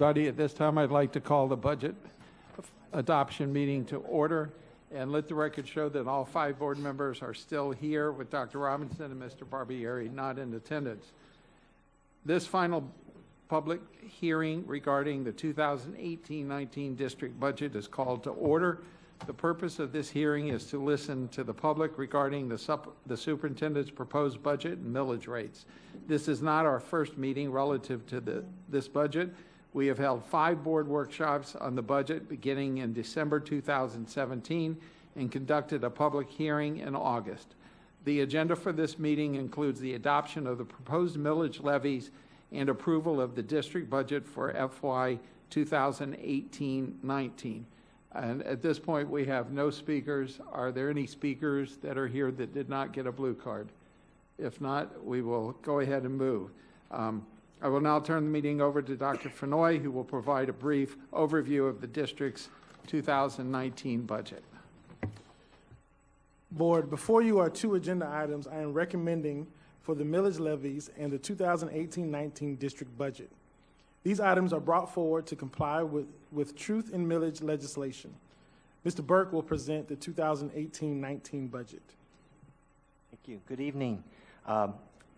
Buddy, at this time, I'd like to call the budget adoption meeting to order and let the record show that all 5 board members are still here, with Dr. Robinson and Mr. Barbieri not in attendance. This final public hearing regarding the 2018-19 district budget is called to order. The purpose of this hearing is to listen to the public regarding the superintendent's proposed budget and millage rates. This is not our first meeting relative to this budget. We have held 5 board workshops on the budget beginning in December 2017 and conducted a public hearing in August. The agenda for this meeting includes the adoption of the proposed millage levies and approval of the district budget for FY 2018-19. And at this point, we have no speakers. Are there any speakers that are here that did not get a blue card? If not, we will go ahead and move. I will now turn the meeting over to Dr. Fenoy, who will provide a brief overview of the district's 2019 budget. Board, before you are 2 agenda items I am recommending for the millage levies and the 2018-19 district budget. These items are brought forward to comply with truth in millage legislation. Mr. Burke will present the 2018-19 budget. Thank you. Good evening.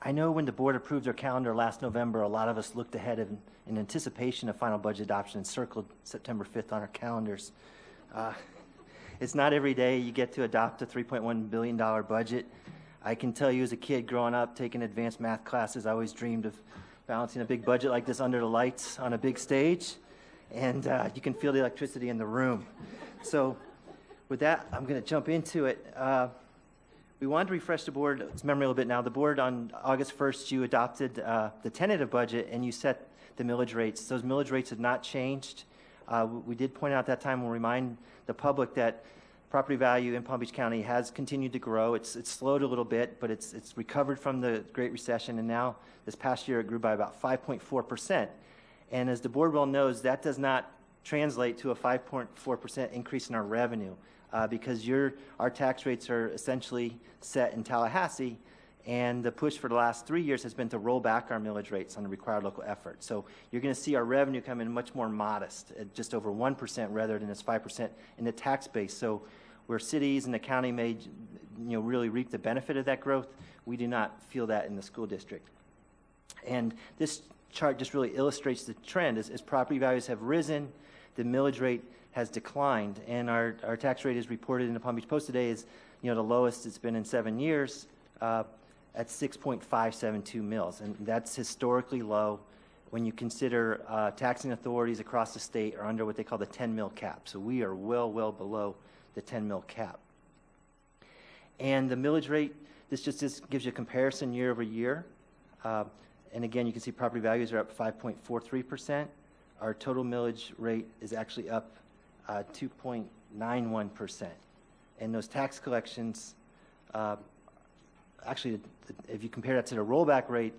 I know when the board approved their calendar last November, a lot of us looked ahead in anticipation of final budget adoption and circled September 5th on our calendars. It's not every day you get to adopt a $3.1 billion budget. I can tell you as a kid growing up, taking advanced math classes, I always dreamed of balancing a big budget like this under the lights on a big stage, and you can feel the electricity in the room. So with that, I'm going to jump into it. We wanted to refresh the board's memory a little bit now. The board on August 1st, you adopted the tentative budget and you set the millage rates. Those millage rates have not changed. We did point out at that time, we'll remind the public that property value in Palm Beach County has continued to grow. It's slowed a little bit, but it's recovered from the Great Recession, and now this past year it grew by about 5.4%. And as the board well knows, that does not translate to a 5.4% increase in our revenue. Because our tax rates are essentially set in Tallahassee, and the push for the last 3 years has been to roll back our millage rates on the required local effort. So you're going to see our revenue come in much more modest, at just over 1% rather than this 5% in the tax base. So where cities and the county may really reap the benefit of that growth, we do not feel that in the school district. And this chart just really illustrates the trend. As property values have risen, the millage rate has declined, and our tax rate is reported in the Palm Beach Post today is the lowest it's been in 7 years at 6.572 mils, and that's historically low when you consider taxing authorities across the state are under what they call the 10 mil cap. So we are well below the 10 mil cap. And the millage rate, this gives you a comparison year over year. And again, you can see property values are up 5.43%. Our total millage rate is actually up 2.91%. And those tax collections, actually, if you compare that to the rollback rate,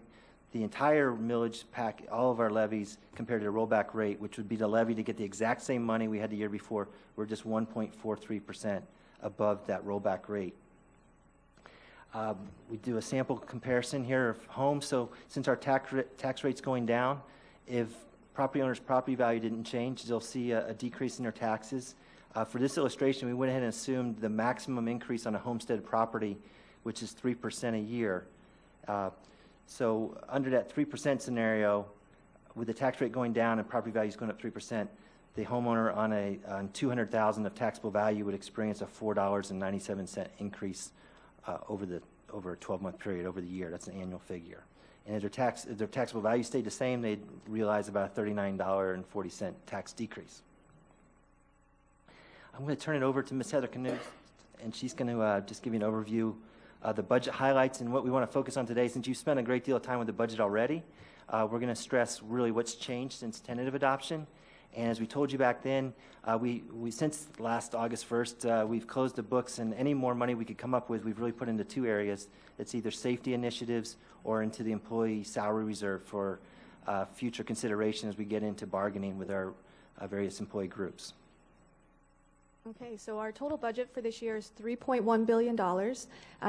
the entire millage pack, all of our levies compared to the rollback rate, which would be the levy to get the exact same money we had the year before, we're just 1.43% above that rollback rate. We do a sample comparison here of homes. So since our tax rate's going down, if property owners' property value didn't change, they'll see a decrease in their taxes. For this illustration, we went ahead and assumed the maximum increase on a homestead property, which is 3% a year. So under that 3% scenario, with the tax rate going down and property values going up 3%, the homeowner on $200,000 of taxable value would experience a $4.97 increase over a 12-month period over the year. That's an annual figure. And if their taxable value stayed the same, they'd realize about a $39.40 tax decrease. I'm going to turn it over to Ms. Heather Knut, and she's going to just give you an overview of the budget highlights and what we want to focus on today. Since you've spent a great deal of time with the budget already, we're going to stress really what's changed since tentative adoption. And as we told you back then, we since last August 1st, we've closed the books, and any more money we could come up with, we've really put into two areas. It's either safety initiatives or into the employee salary reserve for future consideration as we get into bargaining with our various employee groups. Okay, so our total budget for this year is $3.1 billion.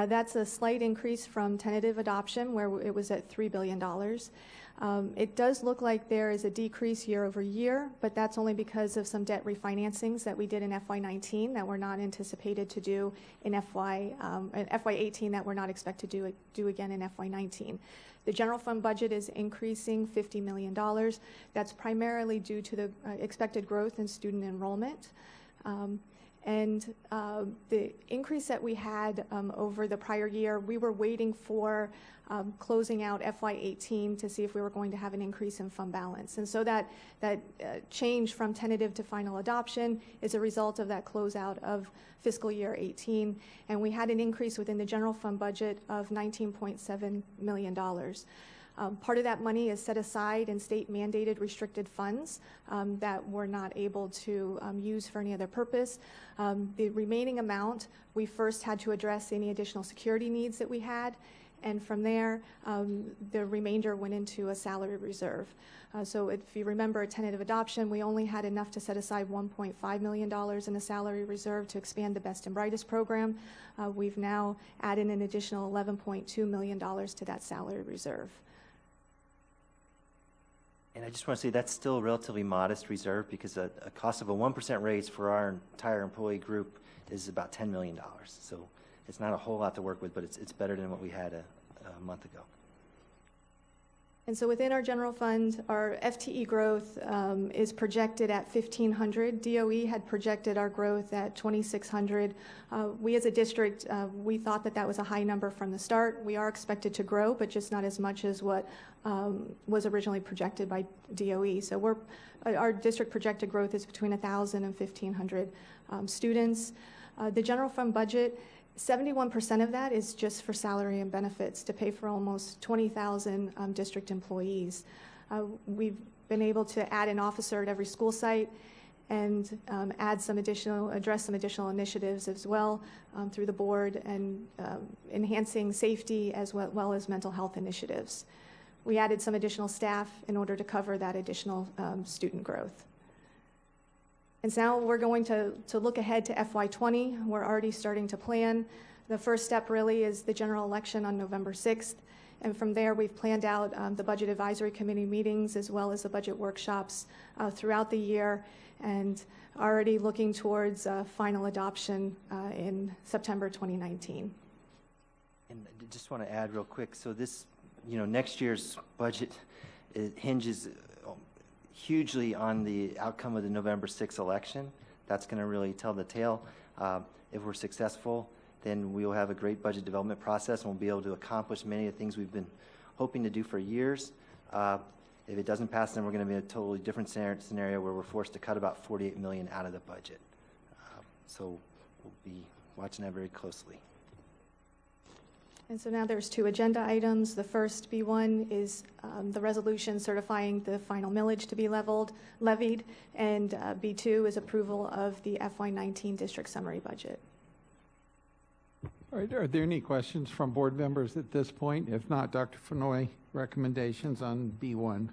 That's a slight increase from tentative adoption, where it was at $3 billion. It does look like there is a decrease year over year, but that's only because of some debt refinancings that we did in FY19 that were not anticipated to do in FY18 that we're not expected to do again in FY19. The general fund budget is increasing $50 million. That's primarily due to the expected growth in student enrollment. The increase that we had over the prior year, we were waiting for closing out FY18 to see if we were going to have an increase in fund balance. And so that change from tentative to final adoption is a result of that closeout of fiscal year 18. And we had an increase within the general fund budget of $19.7 million. Part of that money is set aside in state-mandated restricted funds that we're not able to use for any other purpose. The remaining amount, we first had to address any additional security needs that we had, and from there, the remainder went into a salary reserve. So if you remember a tentative adoption, we only had enough to set aside $1.5 million in a salary reserve to expand the Best and Brightest program. We've now added an additional $11.2 million to that salary reserve. And I just want to say that's still a relatively modest reserve, because a cost of a 1% raise for our entire employee group is about $10 million. So it's not a whole lot to work with, but it's better than what we had a month ago. And so within our general fund, our FTE growth is projected at 1,500. DOE had projected our growth at 2,600. We as a district, we thought that that was a high number from the start. We are expected to grow, but just not as much as what was originally projected by DOE. So our district projected growth is between 1,000 and 1,500 students. The general fund budget, 71% of that is just for salary and benefits to pay for almost 20,000 district employees. We've been able to add an officer at every school site and address some additional initiatives as well through the board, and enhancing safety as well as mental health initiatives. We added some additional staff in order to cover that additional student growth. And so now we're going to look ahead to FY20. We're already starting to plan. The first step really is the general election on November 6th. And from there, we've planned out the Budget Advisory Committee meetings as well as the budget workshops throughout the year, and already looking towards final adoption in September 2019. And I just want to add real quick, so this, next year's budget, it hinges hugely on the outcome of the November 6th election. That's going to really tell the tale. If we're successful, then we'll have a great budget development process, and we'll be able to accomplish many of the things we've been hoping to do for years. If it doesn't pass, then we're going to be in a totally different scenario where we're forced to cut about $48 million out of the budget. So we'll be watching that very closely. And so now there's two agenda items. The first, B1, is the resolution certifying the final millage to be levied, and B2 is approval of the FY19 district summary budget. All right, are there any questions from board members at this point? If not, Dr. Fenoy, recommendations on B1.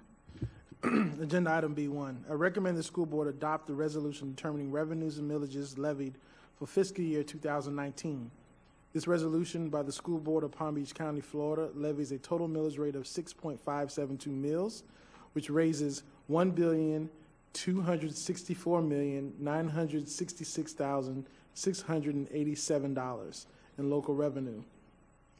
Agenda item B1. I recommend the school board adopt the resolution determining revenues and millages levied for fiscal year 2019. This resolution by the School Board of Palm Beach County, Florida, levies a total millage rate of 6.572 mills, which raises $1,264,966,687 in local revenue.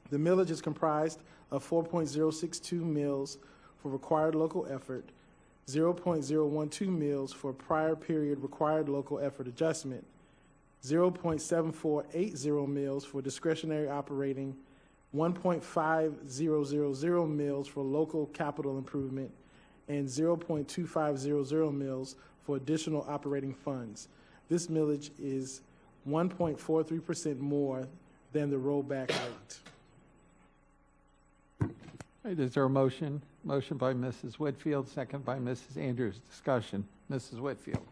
The millage is comprised of 4.062 mills for required local effort, 0.012 mills for prior period required local effort adjustment, 0.7480 mills for discretionary operating, 1.5000 mills for local capital improvement, and 0.2500 mills for additional operating funds. This millage is 1.43% more than the rollback rate. All right, is there a motion? Motion by Mrs. Whitfield, second by Mrs. Andrews. Discussion. Mrs. Whitfield.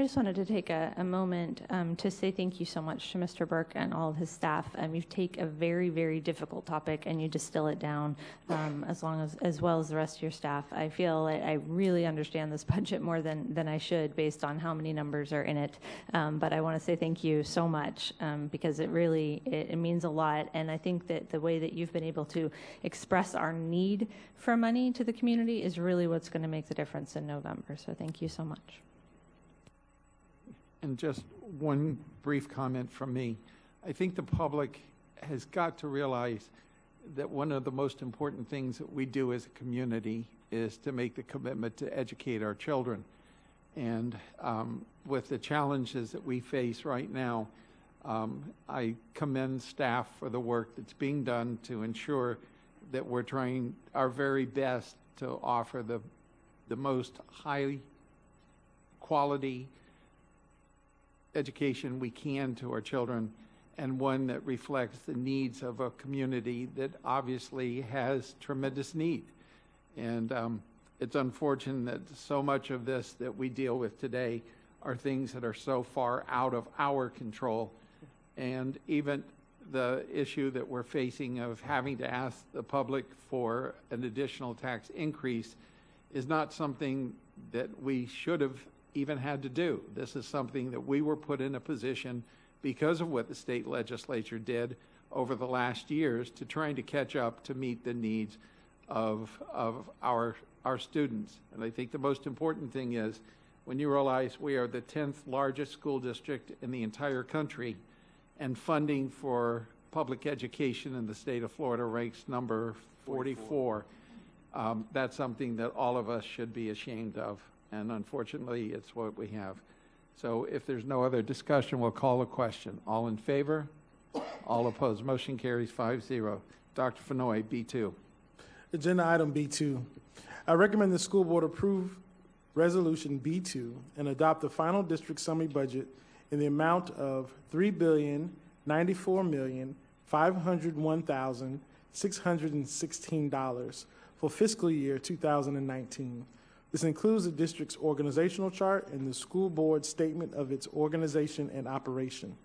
I just wanted to take a moment to say thank you so much to Mr. Burke and all of his staff. You take a very, very difficult topic and you distill it down as well as the rest of your staff. I feel I really understand this budget more than I should based on how many numbers are in it. But I want to say thank you so much because it really it means a lot. And I think that the way that you've been able to express our need for money to the community is really what's going to make the difference in November. So thank you so much. And just one brief comment from me. I think the public has got to realize that one of the most important things that we do as a community is to make the commitment to educate our children. And with the challenges that we face right now, I commend staff for the work that's being done to ensure that we're trying our very best to offer the most high quality education we can to our children, and one that reflects the needs of a community that obviously has tremendous need. And it's unfortunate that so much of this that we deal with today are things that are so far out of our control. And even the issue that we're facing of having to ask the public for an additional tax increase is not something that we should have even had to do. This is something that we were put in a position because of what the state legislature did over the last years to trying to catch up to meet the needs of our students. And I think the most important thing is when you realize we are the 10th largest school district in the entire country, and funding for public education in the state of Florida ranks number 44. That's something that all of us should be ashamed of. And unfortunately, it's what we have. So if there's no other discussion, we'll call a question. All in favor? All opposed? Motion carries 5-0. Dr. Fenoy, B2. Agenda item B2. I recommend the school board approve resolution B2 and adopt the final district summary budget in the amount of $3,094,501,616 for fiscal year 2019. This includes the district's organizational chart and the school board statement of its organization and operation.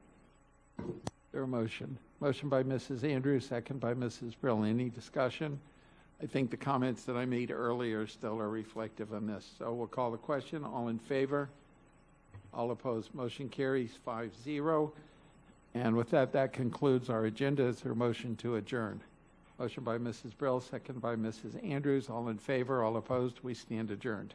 There a motion? Motion by Mrs. Andrews, second by Mrs. Brill. Any discussion? I think the comments that I made earlier still are reflective on this. So we'll call the question. All in favor? All opposed? Motion carries 5-0. And with that, that concludes our agenda. Is there a motion to adjourn? Motion by Mrs. Brill, second by Mrs. Andrews. All in favor, all opposed, we stand adjourned.